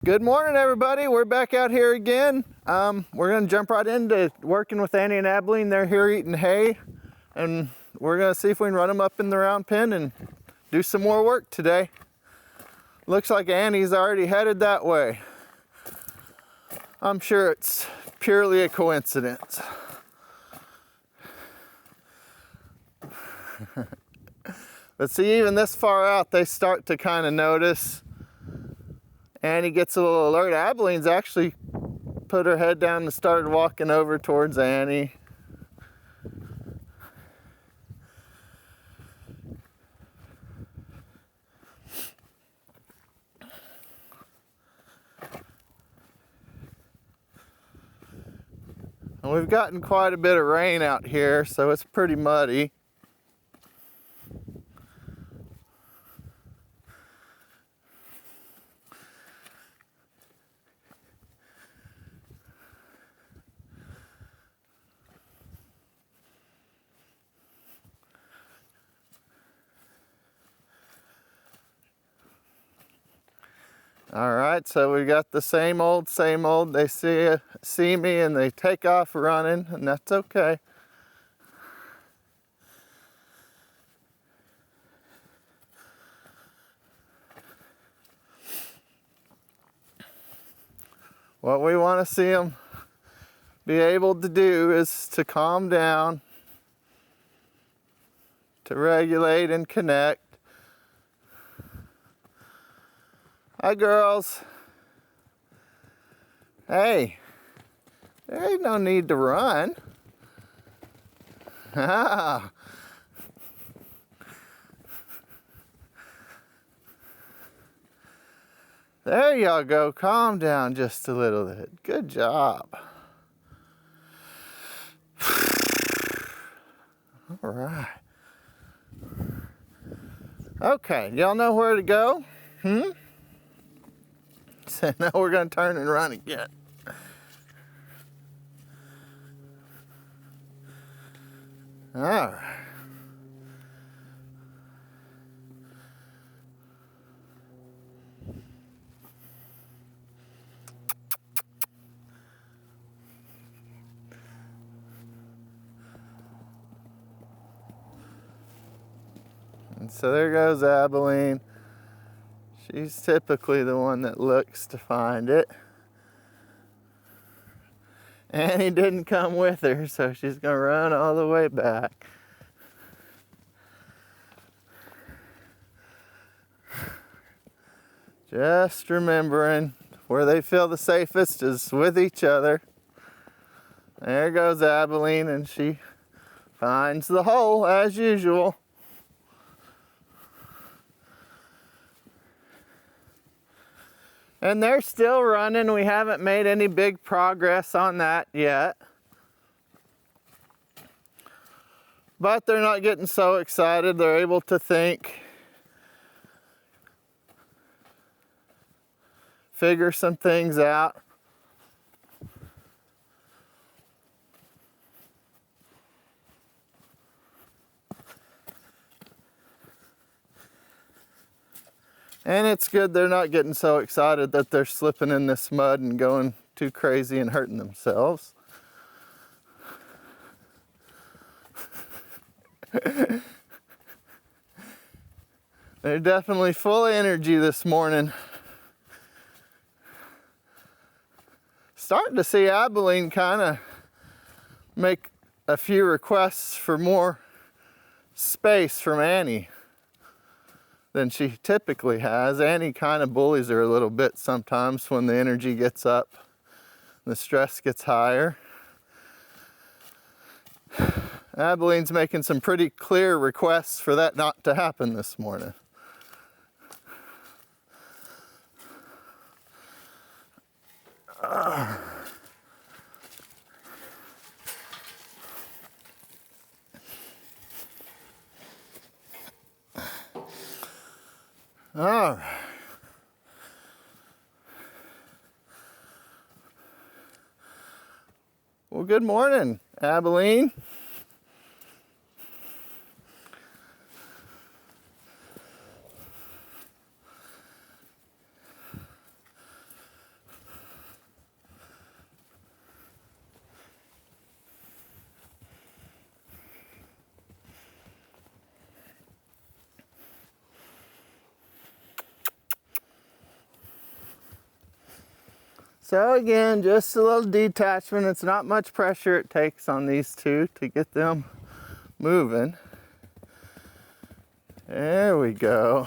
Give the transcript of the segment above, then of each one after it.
Good morning, everybody. We're back out here again. We're going to jump right into working with Annie and Abilene. They're here eating hay, and we're going to see if we can run them up in the round pen and do some more work today. Looks like Annie's already headed that way. I'm sure it's purely a coincidence. But see, even this far out, they start to kind of notice. Annie gets a little alert. Abilene's actually put her head down and started walking over towards Annie. And we've gotten quite a bit of rain out here, so it's pretty muddy. All right, so we got the same old, same old. They see me and they take off running, and that's okay. What we want to see them be able to do is to calm down, to regulate and connect. Hi, girls. Hey, there ain't no need to run. Ah. There y'all go. Calm down just a little bit. Good job. All right. Okay, y'all know where to go? So now we're going to turn and run again. All right. And so there goes Abilene. She's typically the one that looks to find it. Annie didn't come with her, so she's going to run all the way back. Just remembering where they feel the safest is with each other. There goes Abilene, and she finds the hole as usual. And they're still running. We haven't made any big progress on that yet. But they're not getting so excited. They're able to think, figure some things out. And it's good they're not getting so excited that they're slipping in this mud and going too crazy and hurting themselves. They're definitely full of energy this morning. Starting to see Abilene kind of make a few requests for more space from Annie than she typically has. Annie kind of bullies her a little bit sometimes when the energy gets up and the stress gets higher. Abilene's making some pretty clear requests for that not to happen this morning. All right. Well, good morning, Abilene. So again, just a little detachment. It's not much pressure it takes on these two to get them moving. There we go.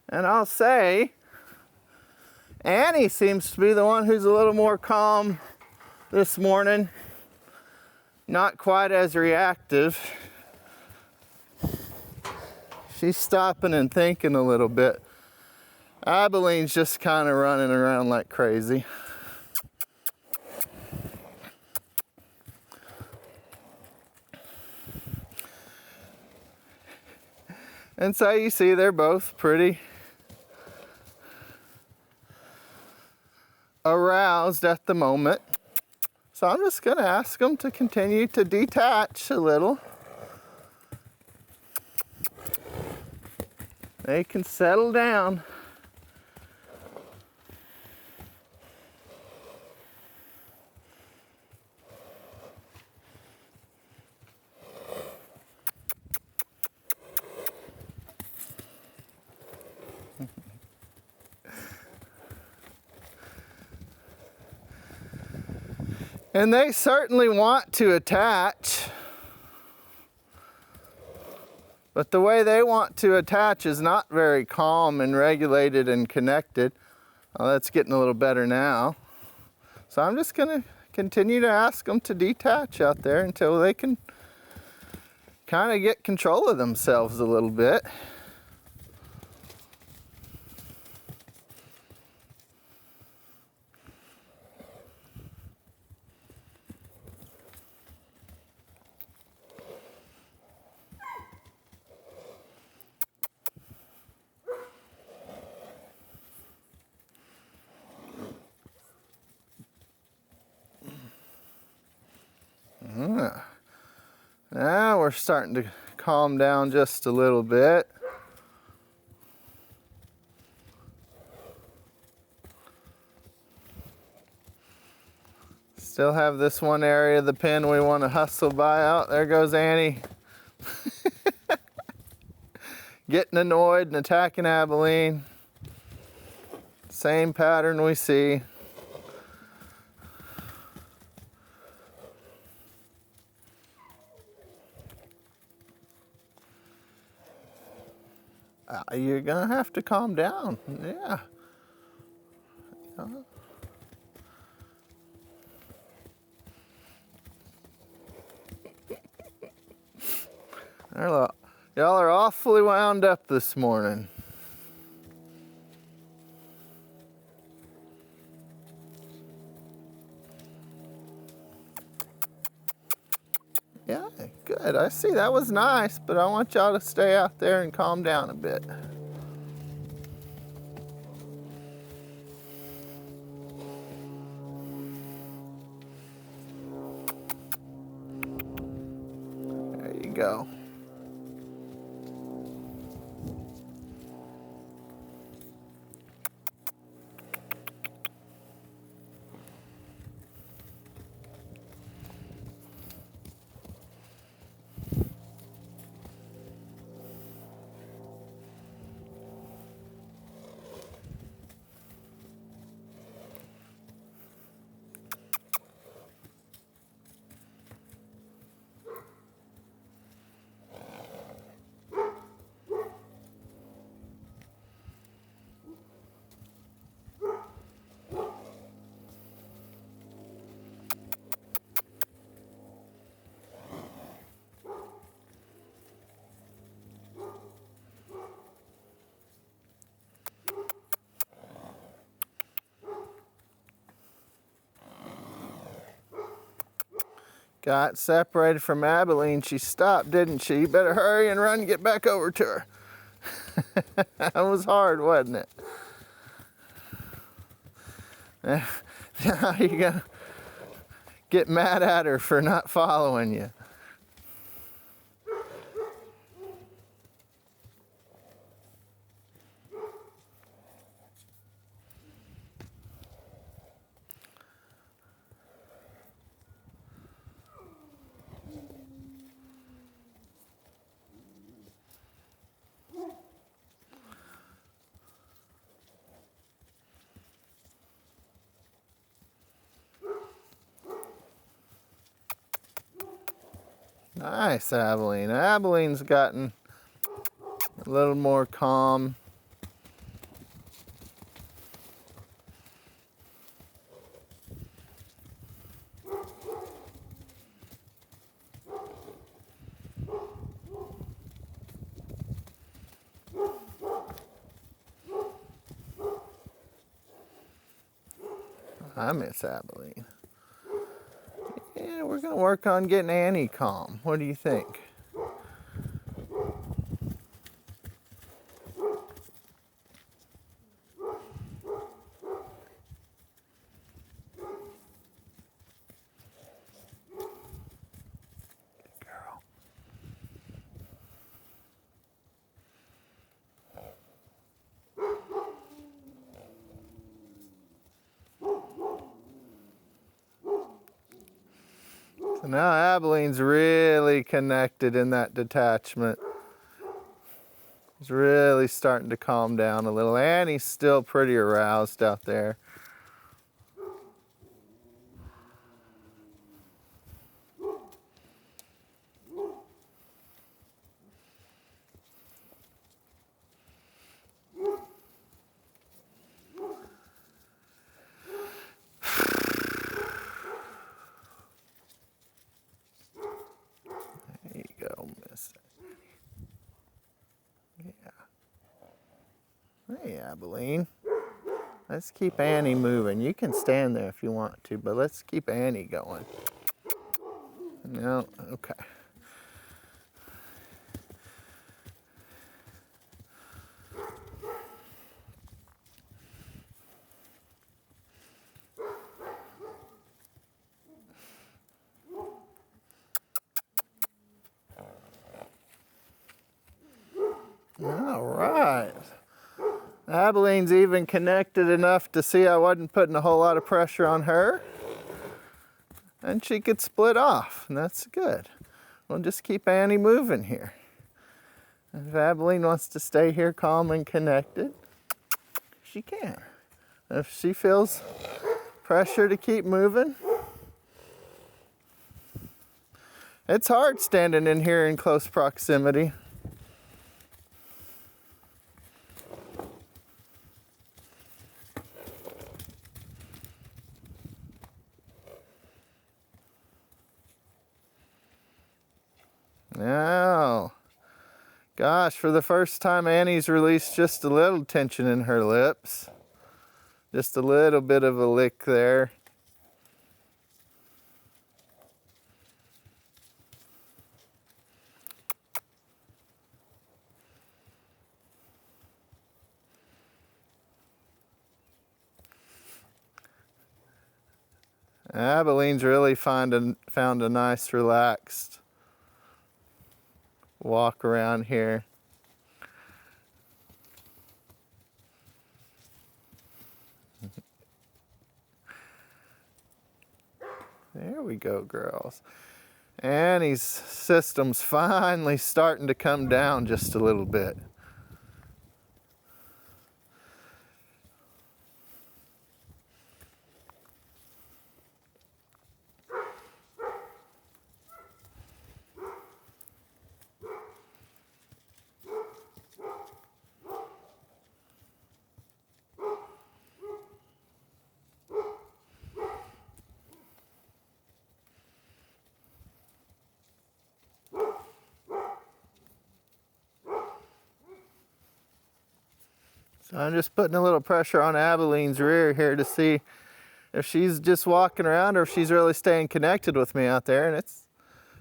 And I'll say, Annie seems to be the one who's a little more calm this morning. Not quite as reactive. She's stopping and thinking a little bit. Abilene's just kind of running around like crazy. And so you see they're both pretty aroused at the moment. So I'm just going to ask them to continue to detach a little. They can settle down. And they certainly want to attach, but the way they want to attach is not very calm and regulated and connected. Oh, that's getting a little better now. So I'm just going to continue to ask them to detach out there until they can kind of get control of themselves a little bit. Now we're starting to calm down just a little bit. Still have this one area of the pen we want to hustle by. Oh, there goes Annie. Getting annoyed and attacking Abilene. Same pattern we see. You're gonna have to calm down. Yeah. Y'all are awfully wound up this morning. Yeah, good. I see. That was nice, but I want y'all to stay out there and calm down a bit. There you go. Got separated from Abilene. She stopped, didn't she? You better hurry and run and get back over to her. That was hard, wasn't it? Now you're gonna get mad at her for not following you. Nice, Abilene. Abilene's gotten a little more calm. I miss Abilene. Yeah, we're gonna work on getting Annie calm. What do you think? Girl. So now Abilene's really connected in that detachment. He's really starting to calm down a little. Annie's still pretty aroused out there. There you go, miss. Yeah. Hey, Abilene. Let's keep Annie moving. You can stand there if you want to, but let's keep Annie going. No, okay. All right. Abilene's even connected enough to see I wasn't putting a whole lot of pressure on her. And she could split off, and that's good. We'll just keep Annie moving here. If Abilene wants to stay here calm and connected, she can. If she feels pressure to keep moving, it's hard standing in here in close proximity. Now, gosh, for the first time, Annie's released just a little tension in her lips. Just a little bit of a lick there. Abilene's really found a nice relaxed walk around here. There we go, girls. Annie's system's finally starting to come down just a little bit. So I'm just putting a little pressure on Abilene's rear here to see if she's just walking around or if she's really staying connected with me out there. And it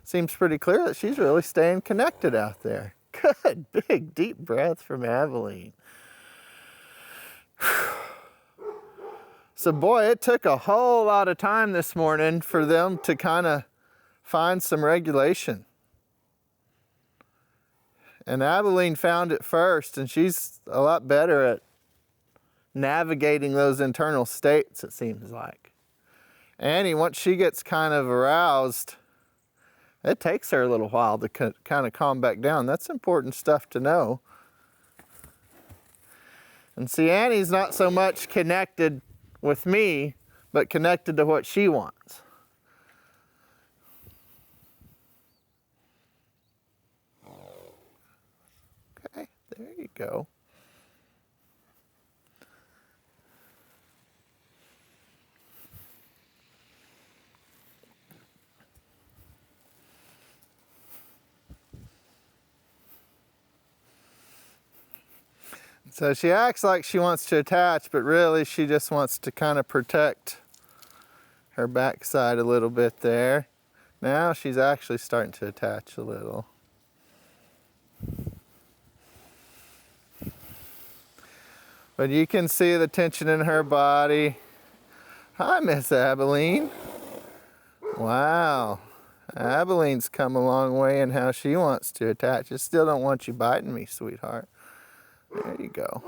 seems pretty clear that she's really staying connected out there. Good, big, deep breath from Abilene. So boy, it took a whole lot of time this morning for them to kind of find some regulation. And Abilene found it first, and she's a lot better at navigating those internal states, it seems like. Annie, once she gets kind of aroused, it takes her a little while to kind of calm back down. That's important stuff to know. And see, Annie's not so much connected with me, but connected to what she wants. go. So she acts like she wants to attach, but really she just wants to kind of protect her backside a little bit there. Now she's actually starting to attach a little. But you can see the tension in her body. Hi, Miss Abilene. Wow. Abilene's come a long way in how she wants to attach. I still don't want you biting me, sweetheart. There you go.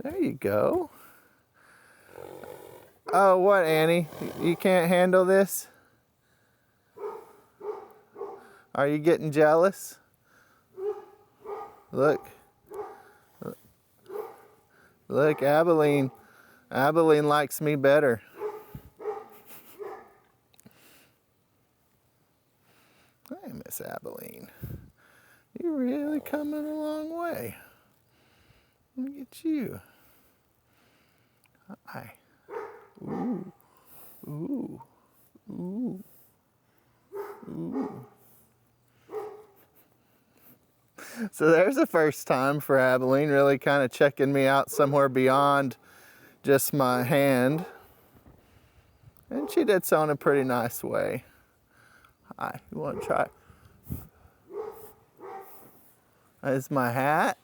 There you go. Oh, what, Annie? You can't handle this? Are you getting jealous? Look. Look, Abilene. Abilene likes me better. Hey, Miss Abilene. You're really coming a long way. Look at you. Hi. Ooh. Ooh. Ooh. Ooh. So there's the first time for Abilene, really kind of checking me out somewhere beyond just my hand. And she did so in a pretty nice way. Hi, you want to try? Is my hat?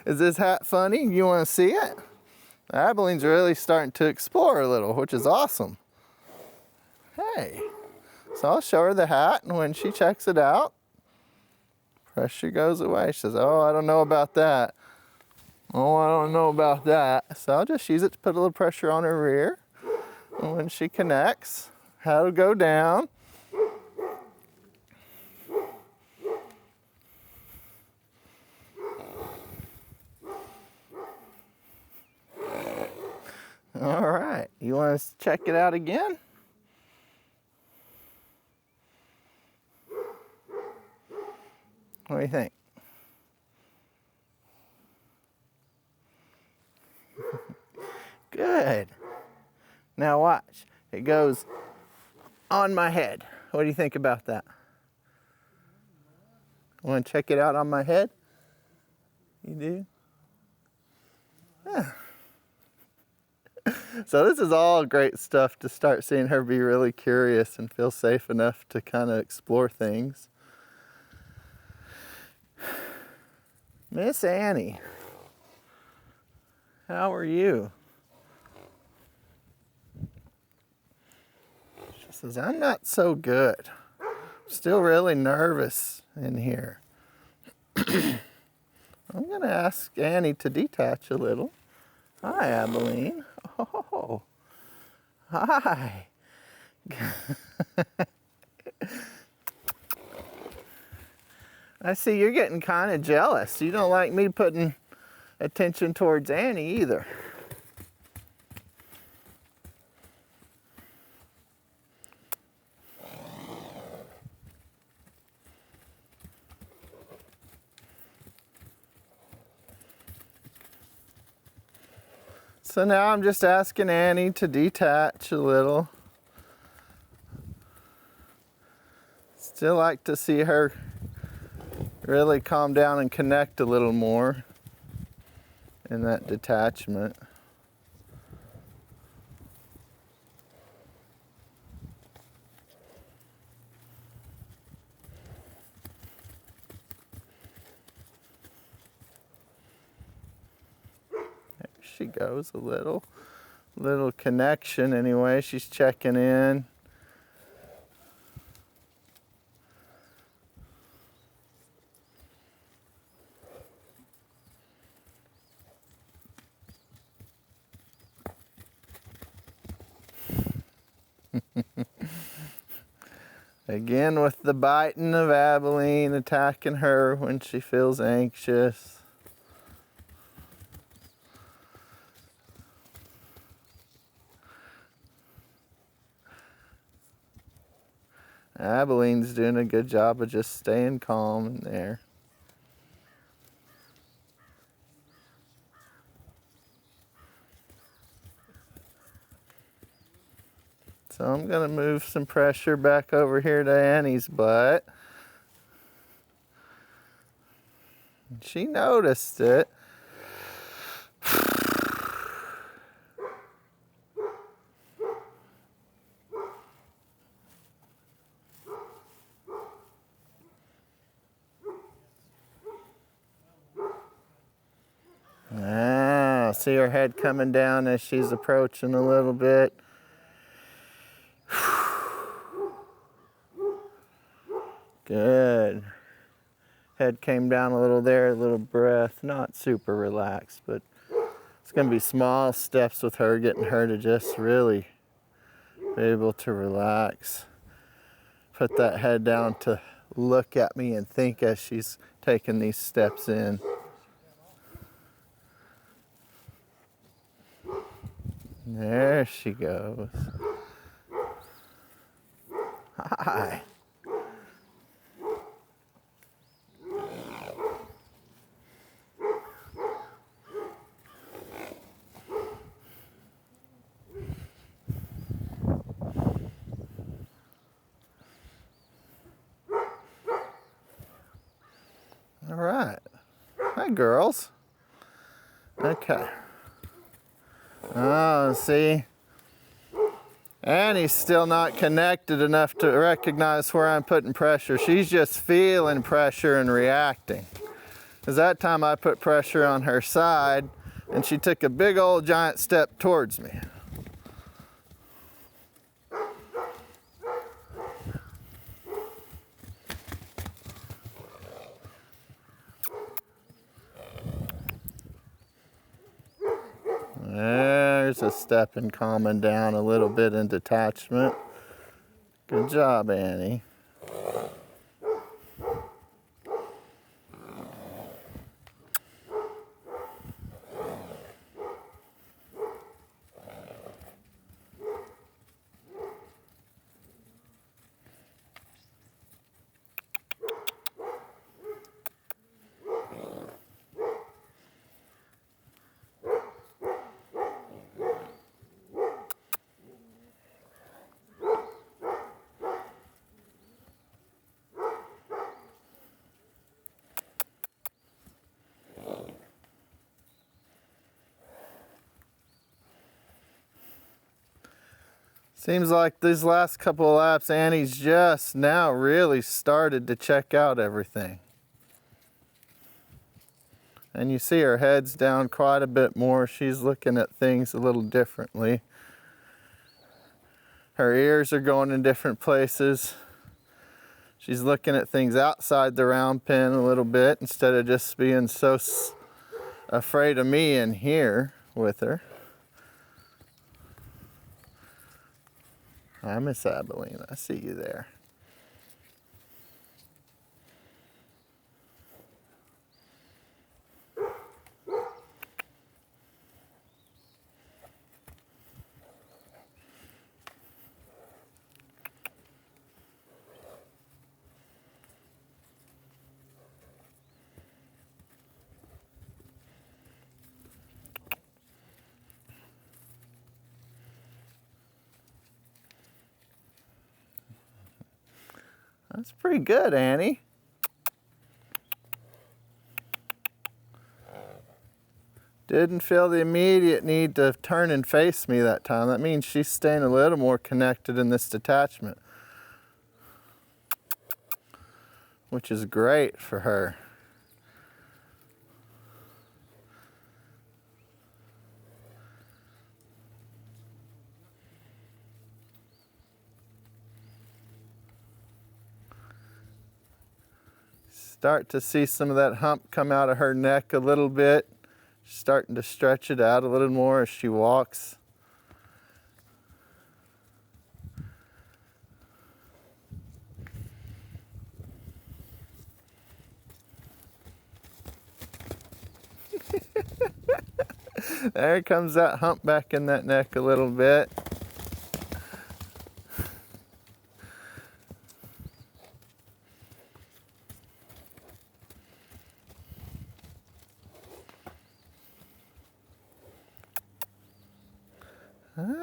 Is this hat funny? You want to see it? Abilene's really starting to explore a little, which is awesome. Hey, so I'll show her the hat, and when she checks it out, pressure goes away. She says, oh, I don't know about that. Oh, I don't know about that. So I'll just use it to put a little pressure on her rear. And when she connects, hat will go down. All right, you want to check it out again? What do you think? Good. Now watch. It goes on my head. What do you think about that? Want to check it out on my head? You do? Yeah. So this is all great stuff to start seeing her be really curious and feel safe enough to kind of explore things. Miss Annie, how are you? She says, I'm not so good. Still really nervous in here. I'm going to ask Annie to detach a little. Hi, Abilene. Oh, hi. I see you're getting kind of jealous. You don't like me putting attention towards Annie either. So now I'm just asking Annie to detach a little. Still like to see her really calm down and connect a little more in that detachment. There she goes, a little connection anyway. She's checking in. Again with the biting of Abilene, attacking her when she feels anxious. Abilene's doing a good job of just staying calm in there. So I'm gonna move some pressure back over here to Annie's butt. She noticed it. Ah, see her head coming down as she's approaching a little bit. Good. Head came down a little there, a little breath. Not super relaxed, but it's going to be small steps with her, getting her to just really be able to relax. Put that head down to look at me and think as she's taking these steps in. There she goes. Hi. All right. Hi, girls. Okay. Oh, see? Annie's still not connected enough to recognize where I'm putting pressure. She's just feeling pressure and reacting. Because that time I put pressure on her side and she took a big old giant step towards me. There's a step and calming down a little bit in detachment. Good job, Annie. Seems like these last couple of laps, Annie's just now really started to check out everything. And you see her head's down quite a bit more. She's looking at things a little differently. Her ears are going in different places. She's looking at things outside the round pen a little bit instead of just being so afraid of me in here with her. Hi, Miss Abilene. I see you there. That's pretty good, Annie. Didn't feel the immediate need to turn and face me that time. That means she's staying a little more connected in this detachment, which is great for her. Start to see some of that hump come out of her neck a little bit. She's starting to stretch it out a little more as she walks. There comes that hump back in that neck a little bit.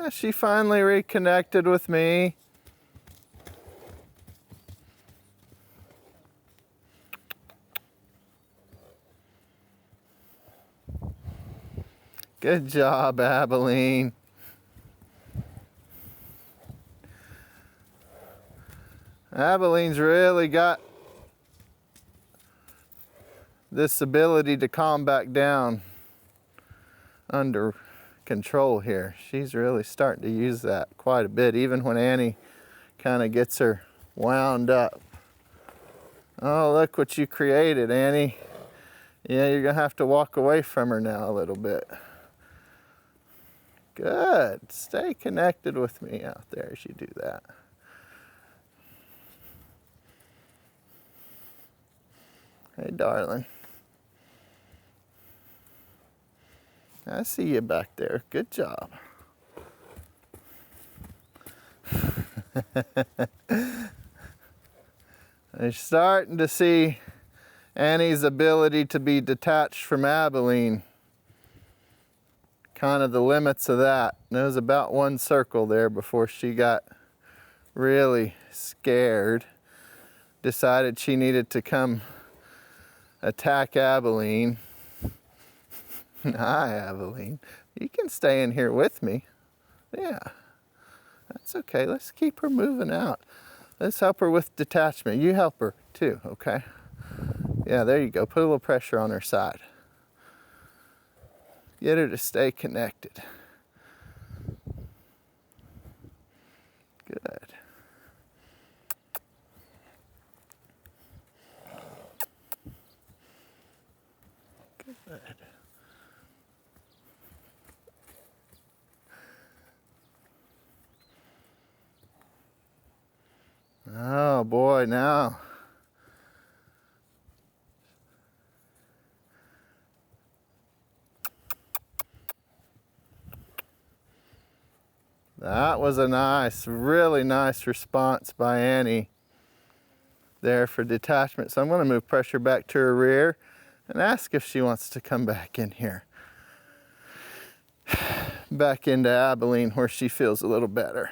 She finally reconnected with me. Good job, Abilene. Abilene's really got this ability to calm back down under control here. She's really starting to use that quite a bit, even when Annie kind of gets her wound up. Oh, look what you created, Annie. Yeah, you're gonna have to walk away from her now a little bit. Good. Stay connected with me out there as you do that. Hey, darling. I see you back there. Good job. I'm starting to see Annie's ability to be detached from Abilene. Kind of the limits of that. There was about one circle there before she got really scared. Decided she needed to come attack Abilene. Hi, Abilene. You can stay in here with me. Yeah, that's okay. Let's keep her moving out. Let's help her with detachment. You help her too, okay? Yeah, there you go. Put a little pressure on her side. Get her to stay connected. Good. Good. Oh boy, now. That was a nice, really nice response by Annie there for detachment. So I'm going to move pressure back to her rear and ask if she wants to come back in here. Back into Abilene where she feels a little better.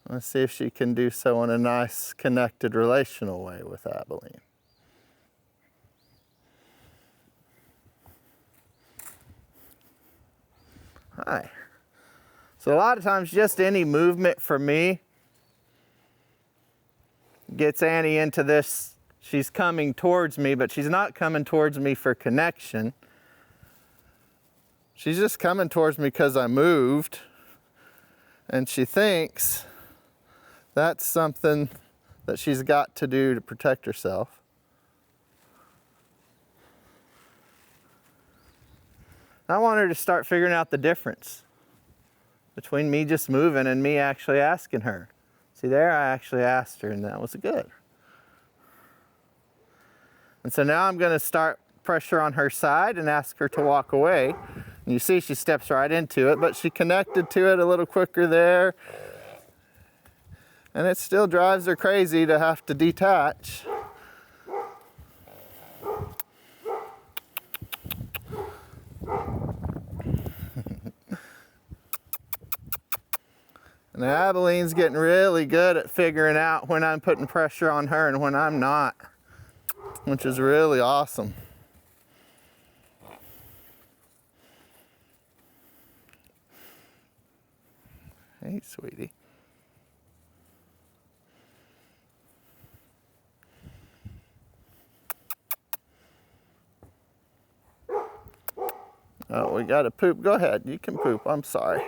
Let's see if she can do so in a nice, connected, relational way with Abilene. Hi. So a lot of times just any movement for me gets Annie into this, she's coming towards me, but she's not coming towards me for connection. She's just coming towards me because I moved, and she thinks that's something that she's got to do to protect herself. I want her to start figuring out the difference between me just moving and me actually asking her. See there, I actually asked her and that was good. And so now I'm going to start pressure on her side and ask her to walk away. And you see she steps right into it, but she connected to it a little quicker there. And it still drives her crazy to have to detach. And Abilene's getting really good at figuring out when I'm putting pressure on her and when I'm not, which is really awesome. Hey, sweetie. Oh, we got to poop. Go ahead. You can poop. I'm sorry.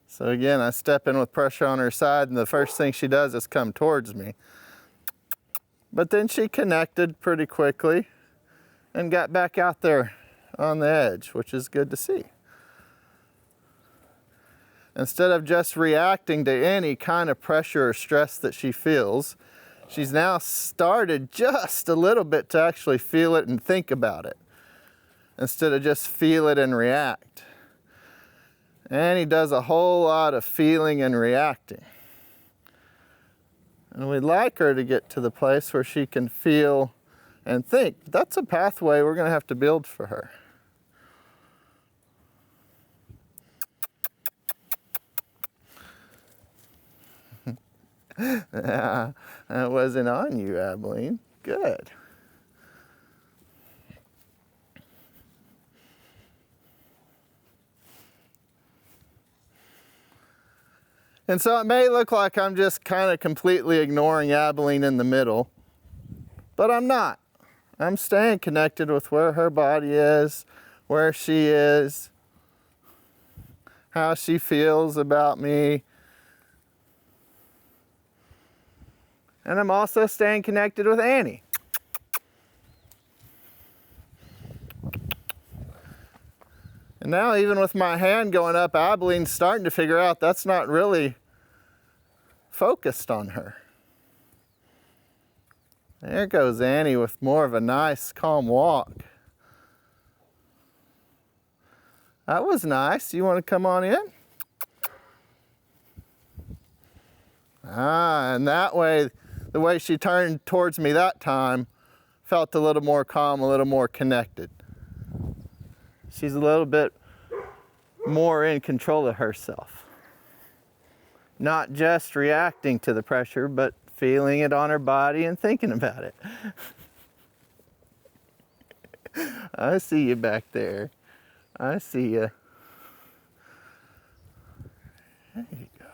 So again, I step in with pressure on her side, and the first thing she does is come towards me. But then she connected pretty quickly and got back out there on the edge, which is good to see. Instead of just reacting to any kind of pressure or stress that she feels, she's now started just a little bit to actually feel it and think about it, instead of just feel it and react. Annie does a whole lot of feeling and reacting. And we'd like her to get to the place where she can feel and think. That's a pathway we're going to have to build for her. Yeah, that wasn't on you, Abilene. Good. And so it may look like I'm just kind of completely ignoring Abilene in the middle, but I'm not. I'm staying connected with where her body is, where she is, how she feels about me. And I'm also staying connected with Annie. And now even with my hand going up, Abilene's starting to figure out that's not really focused on her. There goes Annie with more of a nice, calm walk. That was nice. You want to come on in? And that way, the way she turned towards me that time, felt a little more calm, a little more connected. She's a little bit more in control of herself. Not just reacting to the pressure, but feeling it on her body and thinking about it. I see you back there. I see you. There you go.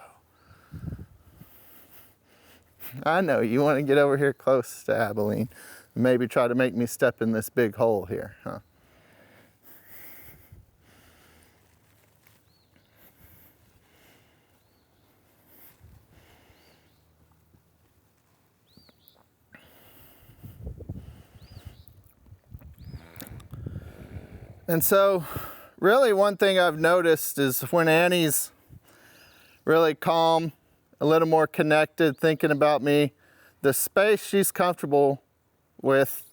I know you want to get over here close to Abilene. Maybe try to make me step in this big hole here, huh? And so, really one thing I've noticed is when Annie's really calm, a little more connected, thinking about me, the space she's comfortable with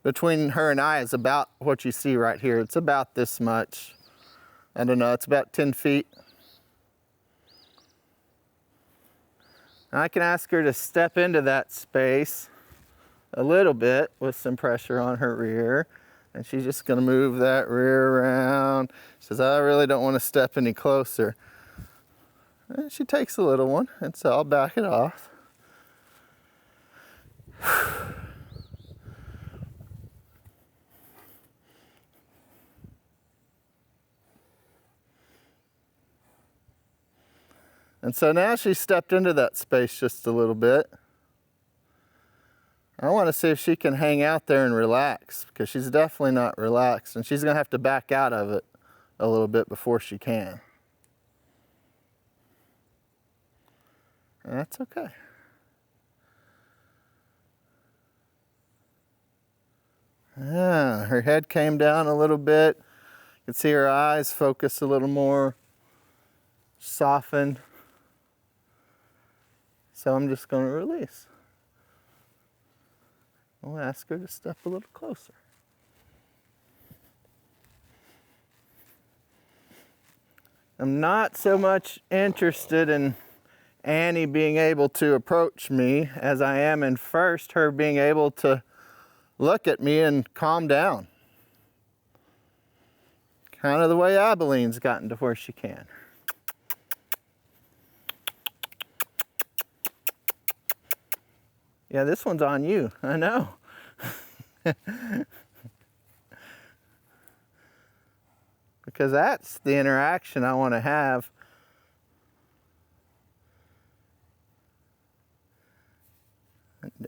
between her and I is about what you see right here. It's about this much. I don't know, it's about 10 feet. And I can ask her to step into that space a little bit with some pressure on her rear. And she's just gonna move that rear around. She says, I really don't want to step any closer. And she takes a little one, and so I'll back it off. And so now she's stepped into that space just a little bit. I want to see if she can hang out there and relax, because she's definitely not relaxed, and she's going to have to back out of it a little bit before she can. And that's okay. Her head came down a little bit. You can see her eyes focus a little more, softened. So I'm just going to release. I'll ask her to step a little closer. I'm not so much interested in Annie being able to approach me as I am in first her being able to look at me and calm down. Kind of the way Abilene's gotten to where she can. Yeah, this one's on you, I know. Because that's the interaction I want to have.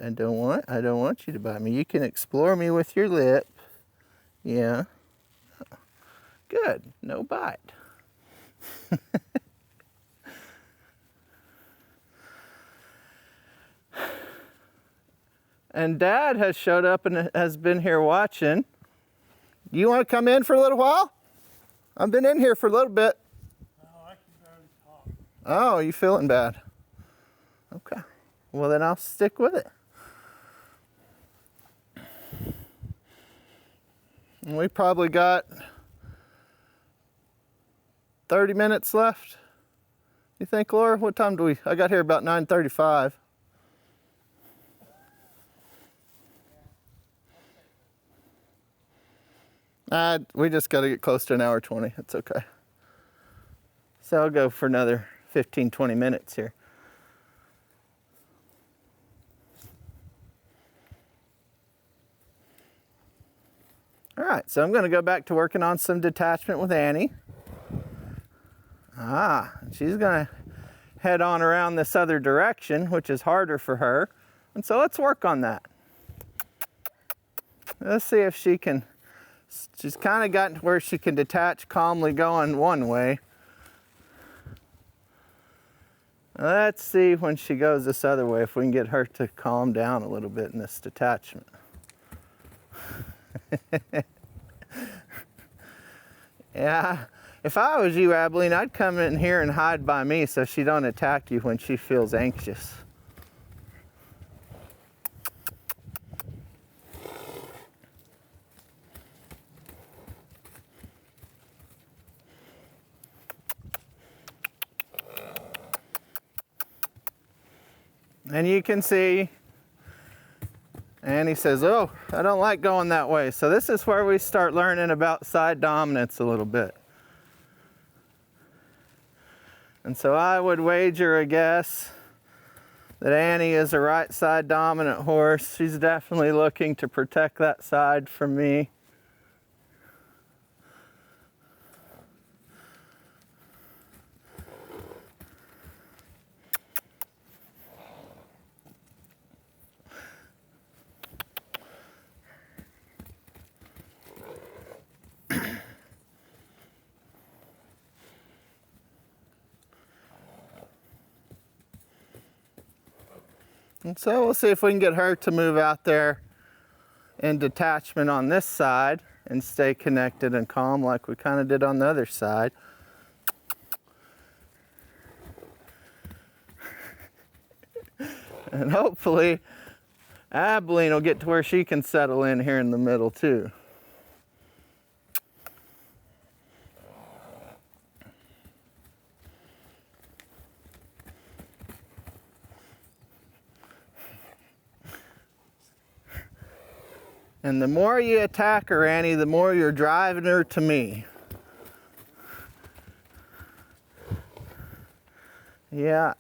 I don't want you to bite me. You can explore me with your lip. Yeah. Good, no bite. And Dad has showed up and has been here watching. You want to come in for a little while? I've been in here for a little bit. No, I can barely talk. Oh, you feeling bad? Okay. Well, then I'll stick with it. And we probably got 30 minutes left. You think, Laura? What time do we? I got here about 9:35. We just got to get close to an hour 20. It's okay. So I'll go for another 15, 20 minutes here. All right, so I'm going to go back to working on some detachment with Annie. She's going to head on around this other direction, which is harder for her. And so let's work on that. Let's see if she can. She's kind of gotten to where she can detach calmly going one way. Let's see when she goes this other way if we can get her to calm down a little bit in this detachment. Yeah, if I was you, Abilene, I'd come in here and hide by me so she don't attack you when she feels anxious. And you can see Annie says, oh, I don't like going that way. So this is where we start learning about side dominance a little bit. And so I would wager a guess that Annie is a right side dominant horse. She's definitely looking to protect that side from me. And so we'll see if we can get her to move out there in detachment on this side and stay connected and calm like we kind of did on the other side. And hopefully Abilene will get to where she can settle in here in the middle too. And the more you attack her, Annie, the more you're driving her to me. Yeah.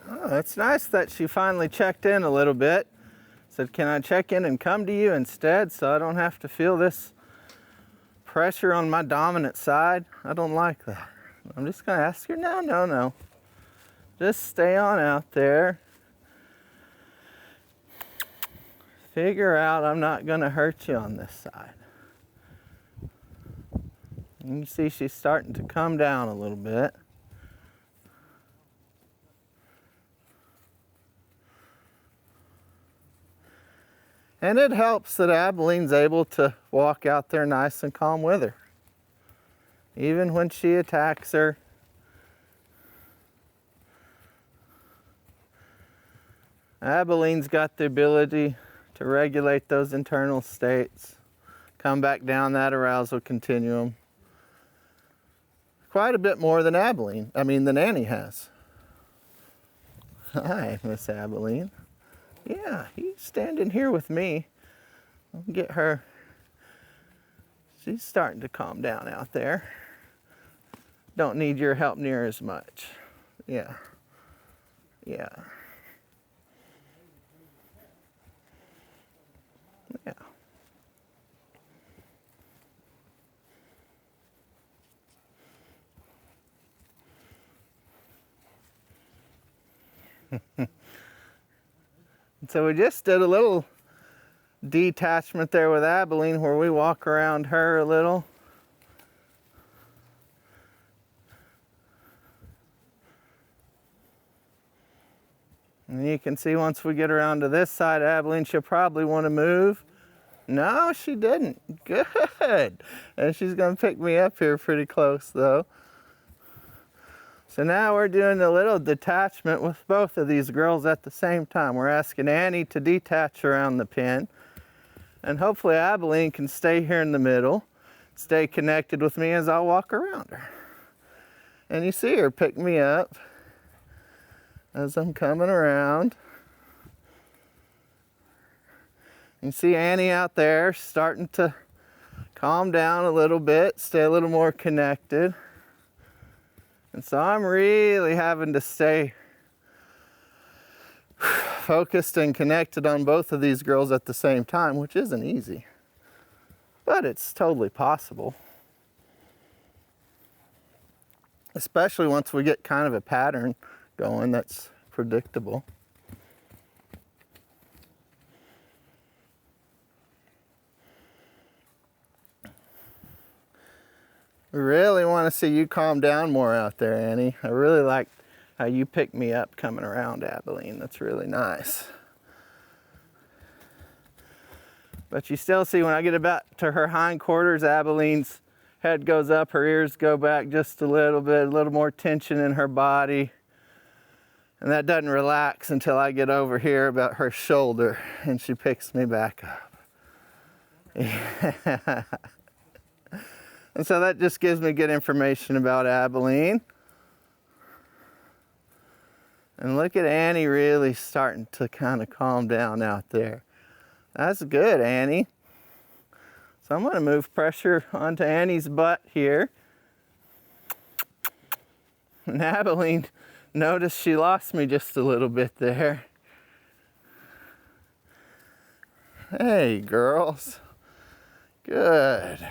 Oh, it's nice that she finally checked in a little bit. Said, can I check in and come to you instead so I don't have to feel this pressure on my dominant side? I don't like that. I'm just going to ask her, no. Just stay on out there. Figure out I'm not going to hurt you on this side. And you see she's starting to come down a little bit. And it helps that Abilene's able to walk out there nice and calm with her. Even when she attacks her. Abilene's got the ability to regulate those internal states, come back down that arousal continuum. Quite a bit more than than Annie has. Hi, Miss Abilene. Yeah, he's standing here with me. I'll get her. She's starting to calm down out there. Don't need your help near as much. Yeah. Yeah. So we just did a little detachment there with Abilene where we walk around her a little. And you can see once we get around to this side, Abilene, she'll probably want to move. No, she didn't. Good. And she's going to pick me up here pretty close though. So now we're doing a little detachment with both of these girls at the same time. We're asking Annie to detach around the pen. And hopefully Abilene can stay here in the middle, stay connected with me as I walk around her. And you see her pick me up as I'm coming around. You see Annie out there starting to calm down a little bit, stay a little more connected. And so I'm really having to stay focused and connected on both of these girls at the same time, which isn't easy, but it's totally possible. Especially once we get kind of a pattern going that's predictable. We really want to see you calm down more out there, Annie. I really like how you pick me up coming around, Abilene. That's really nice. But you still see when I get about to her hindquarters, Abilene's head goes up, her ears go back just a little bit, a little more tension in her body. And that doesn't relax until I get over here about her shoulder and she picks me back up. Yeah. And so that just gives me good information about Abilene. And look at Annie really starting to kind of calm down out there. That's good, Annie. So I'm going to move pressure onto Annie's butt here. And Abilene, notice she lost me just a little bit there. Hey, girls. Good.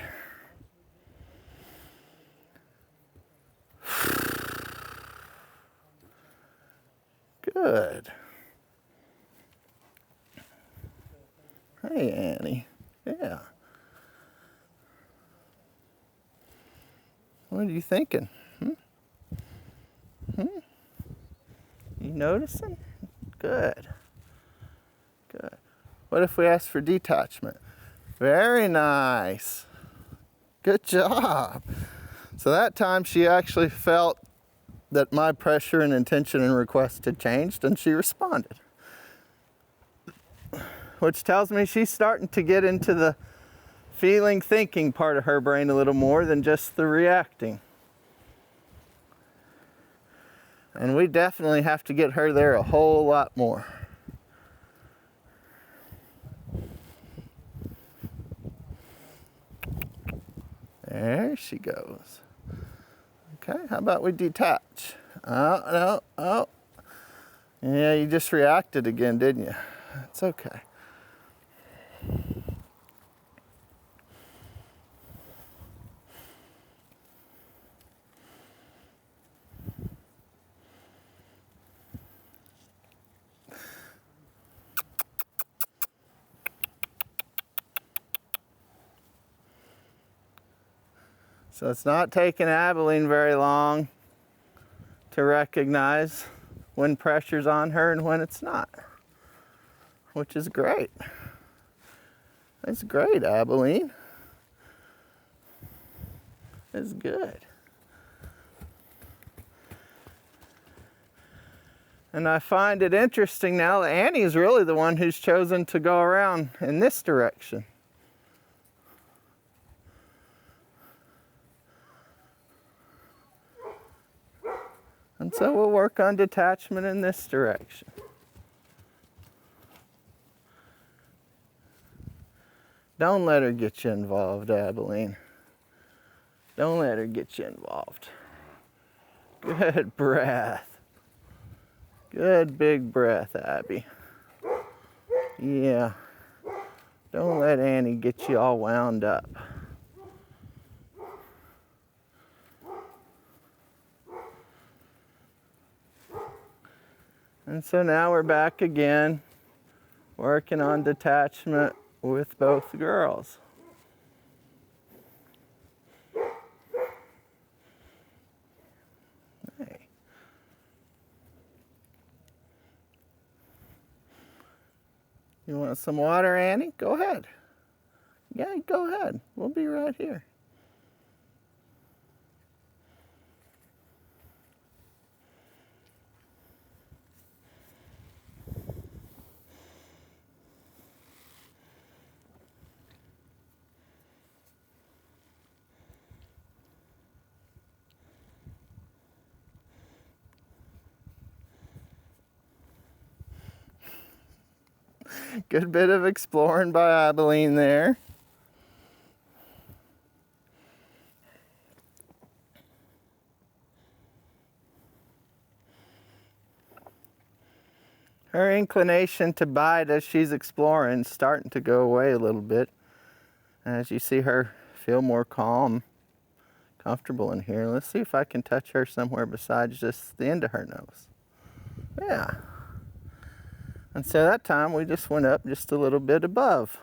Good. Hey, Annie. Yeah. What are you thinking? You noticing? Good. Good. What if we ask for detachment? Very nice. Good job. So that time she actually felt that my pressure and intention and request had changed and she responded. Which tells me she's starting to get into the feeling, thinking part of her brain a little more than just the reacting. And we definitely have to get her there a whole lot more. There she goes. Okay, how about we detach? Oh, no, oh. Yeah, you just reacted again, didn't you? It's okay. So it's not taking Abilene very long to recognize when pressure's on her and when it's not, which is great. That's great, Abilene. It's good. And I find it interesting now that Annie's really the one who's chosen to go around in this direction. And so we'll work on detachment in this direction. Don't let her get you involved, Abilene. Don't let her get you involved. Good breath. Good big breath, Abby. Yeah. Don't let Annie get you all wound up. And so now we're back again, working on detachment with both girls. Hey. You want some water, Annie? Go ahead. Yeah, go ahead. We'll be right here. Good bit of exploring by Abilene there. Her inclination to bite as she's exploring is starting to go away a little bit. As you see her feel more calm, comfortable in here. Let's see if I can touch her somewhere besides just the end of her nose. Yeah. And so that time we just went up just a little bit above.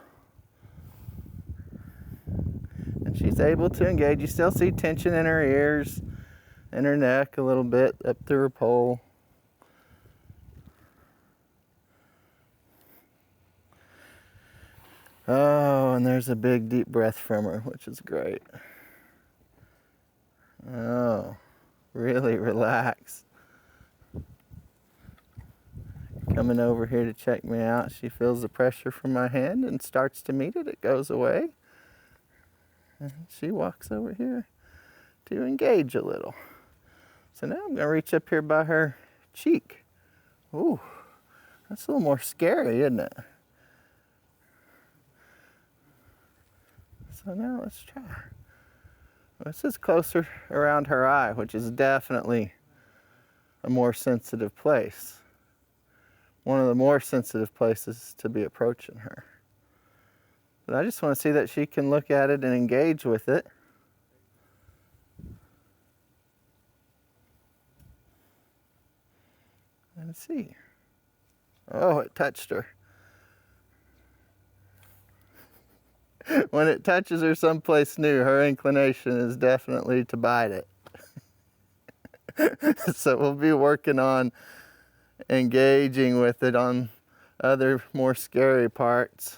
And she's able to engage. You still see tension in her ears and her neck a little bit up through her pole. Oh, and there's a big deep breath from her, which is great. Oh, really relax. Coming over here to check me out. She feels the pressure from my hand and starts to meet it. It goes away. And she walks over here to engage a little. So now I'm going to reach up here by her cheek. Ooh, that's a little more scary, isn't it? So now let's try. This is closer around her eye, which is definitely a more sensitive place. One of the more sensitive places to be approaching her. But I just want to see that she can look at it and engage with it. And see. Oh, it touched her. When it touches her someplace new, her inclination is definitely to bite it. So we'll be working on engaging with it on other more scary parts.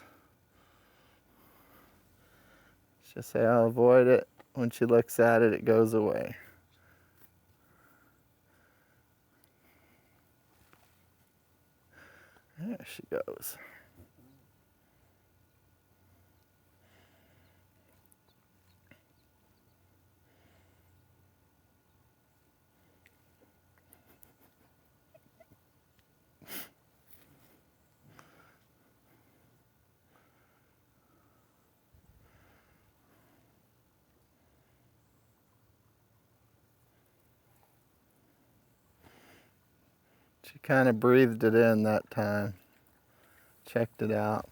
Just say I'll avoid it. When she looks at it, it goes away. There she goes. She kind of breathed it in that time. Checked it out.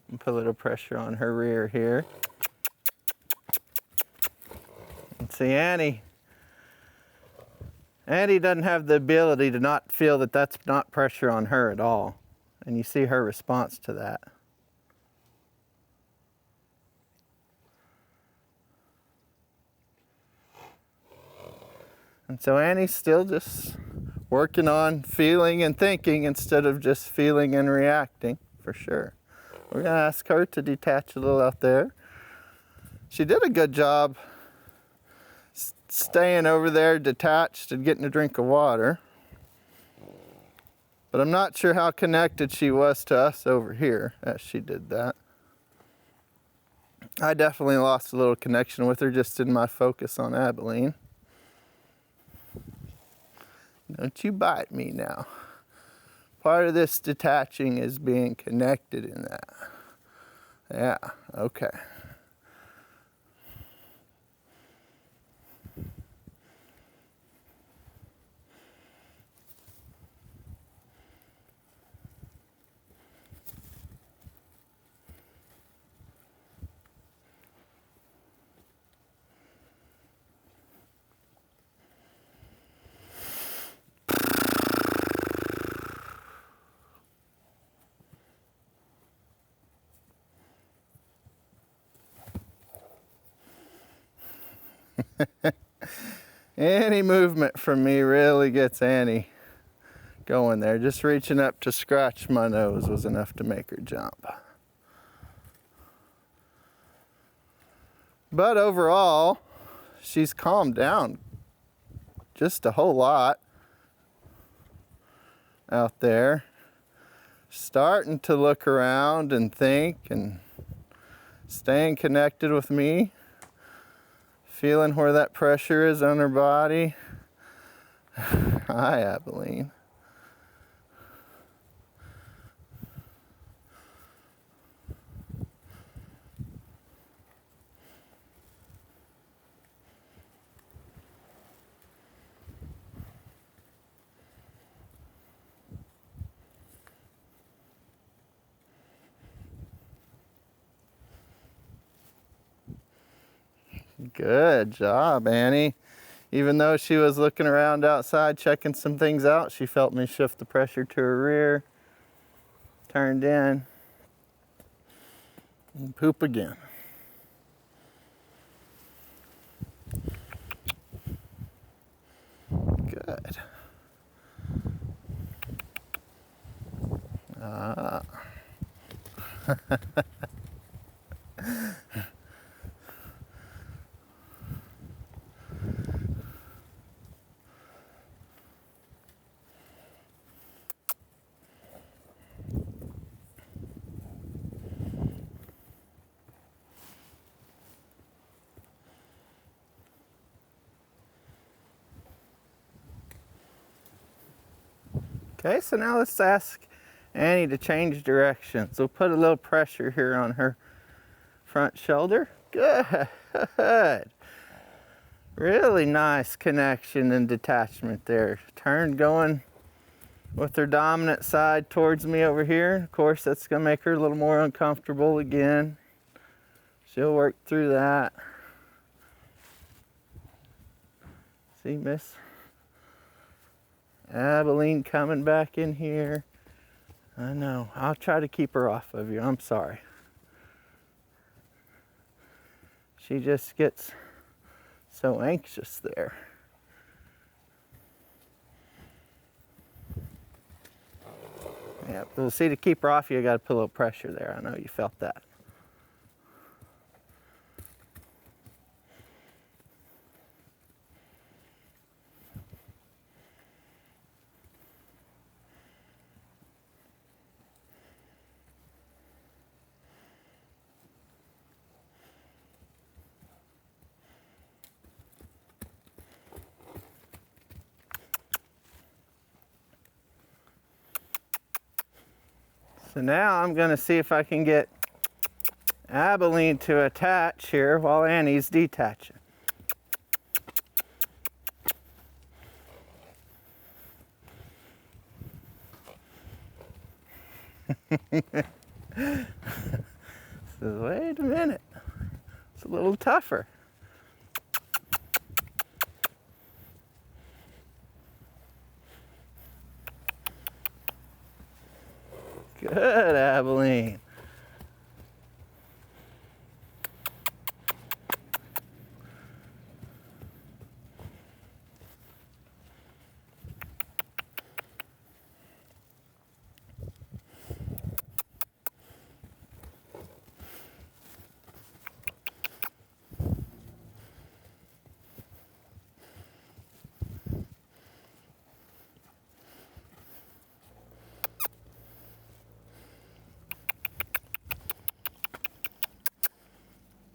And put a little pressure on her rear here. And see, Annie doesn't have the ability to not feel that that's not pressure on her at all. And you see her response to that. And so Annie's still just working on feeling and thinking instead of just feeling and reacting, for sure. We're going to ask her to detach a little out there. She did a good job staying over there detached and getting a drink of water. But I'm not sure how connected she was to us over here as she did that. I definitely lost a little connection with her just in my focus on Abilene. Don't you bite me now. Part of this detaching is being connected in that. Yeah, okay. Any movement from me really gets Annie going there. Just reaching up to scratch my nose was enough to make her jump. But overall, she's calmed down just a whole lot out there. Starting to look around and think and staying connected with me. Feeling where that pressure is on her body. Hi, Abilene. Good job, Annie. Even though she was looking around outside, checking some things out, she felt me shift the pressure to her rear. Turned in. And poop again. Good. Ah. Okay, so now let's ask Annie to change directions. We'll put a little pressure here on her front shoulder. Good. Really nice connection and detachment there. Turn going with her dominant side towards me over here. Of course, that's gonna make her a little more uncomfortable again. She'll work through that. See, Miss Abilene coming back in here. I know. I'll try to keep her off of you. I'm sorry. She just gets so anxious there. Yeah, we'll see, to keep her off you, got to put a little pressure there. I know you felt that. So now I'm going to see if I can get Abilene to attach here while Annie's detaching. So wait a minute. It's a little tougher. Good, Abilene.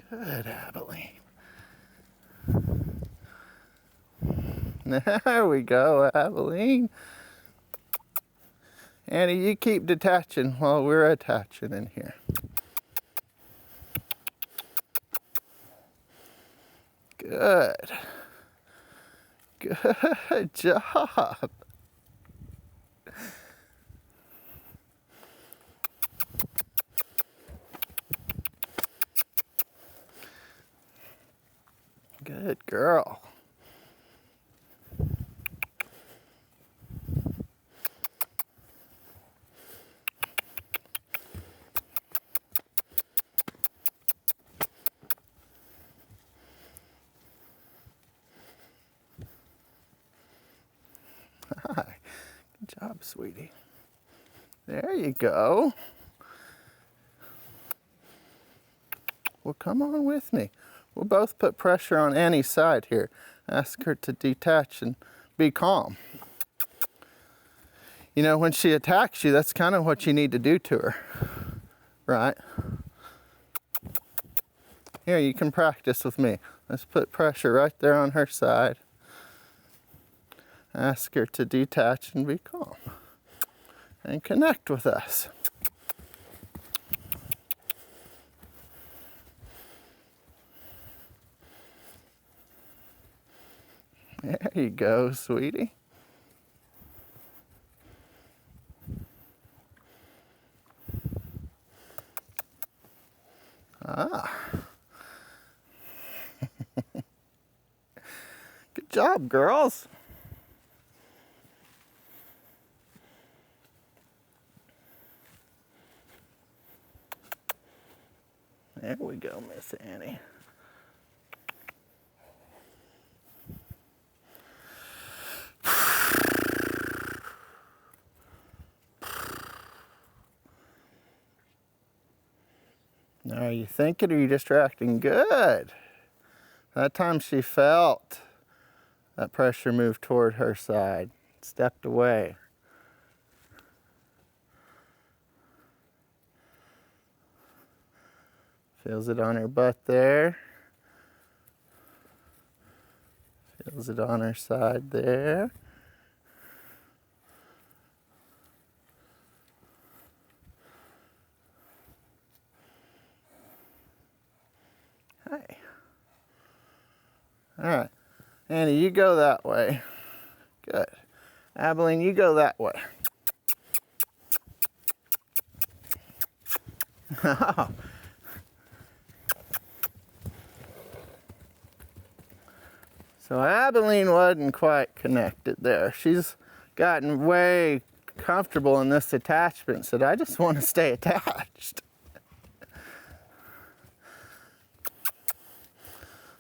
Good, Abilene. There we go, Abilene. Annie, you keep detaching while we're attaching in here. Good. Good job. Good girl. Good job, sweetie. There you go. Well, come on with me. We'll both put pressure on Annie's side here. Ask her to detach and be calm. You know, when she attacks you, that's kind of what you need to do to her, right? Here, you can practice with me. Let's put pressure right there on her side. Ask her to detach and be calm. And connect with us. There you go, sweetie. Ah. Good job, girls. There we go, Miss Annie. Now, are you thinking or are you distracting? Good. That time she felt that pressure move toward her side, stepped away. Feels it on her butt there. Feels it on her side there. Hey. All right. Annie, you go that way. Good. Abilene, you go that way. So Abilene wasn't quite connected there. She's gotten way comfortable in this attachment, said, I just want to stay attached.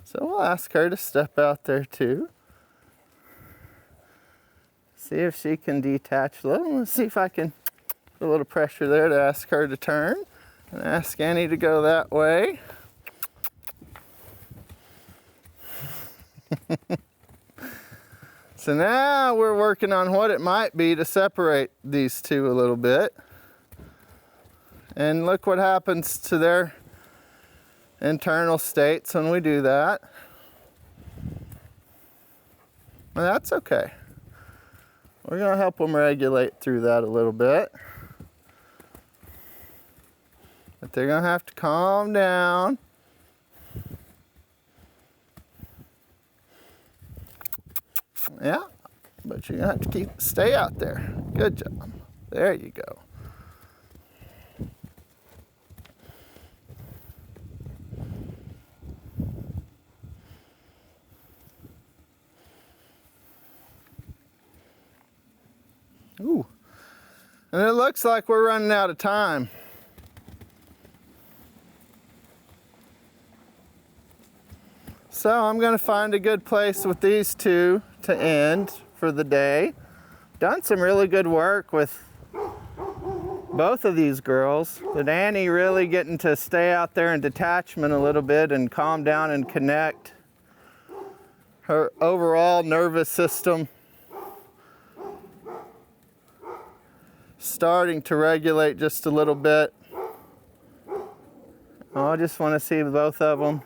So we'll ask her to step out there too. See if she can detach a little. Let's see if I can put a little pressure there to ask her to turn. And ask Annie to go that way. So now we're working on what it might be to separate these two a little bit. And look what happens to their internal states when we do that. Well, that's okay. We're going to help them regulate through that a little bit. But they're going to have to calm down. Yeah, but you're going to have to stay out there. Good job. There you go. Ooh. And it looks like we're running out of time. So I'm going to find a good place with these two to end for the day. Done some really good work with both of these girls. But Annie really getting to stay out there in detachment a little bit and calm down and connect. Her overall nervous system starting to regulate just a little bit. I just want to see both of them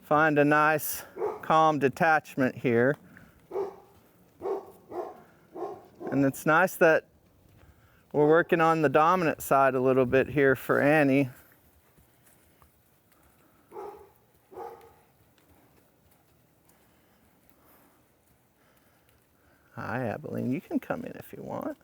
find a nice calm detachment here. And it's nice that we're working on the dominant side a little bit here for Annie. Hi, Abilene. You can come in if you want.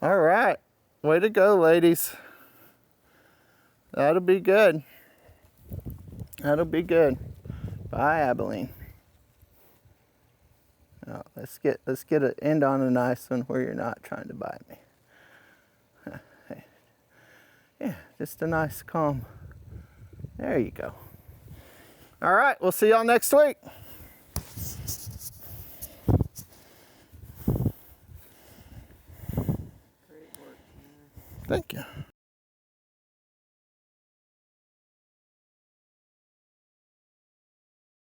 All right, way to go, ladies. That'll be good. That'll be good. Bye, Abilene. Now, let's get an end on a nice one where you're not trying to bite me. Hey. Yeah, just a nice calm. There you go. All right, we'll see y'all next week. Great work, Tanner. Thank you.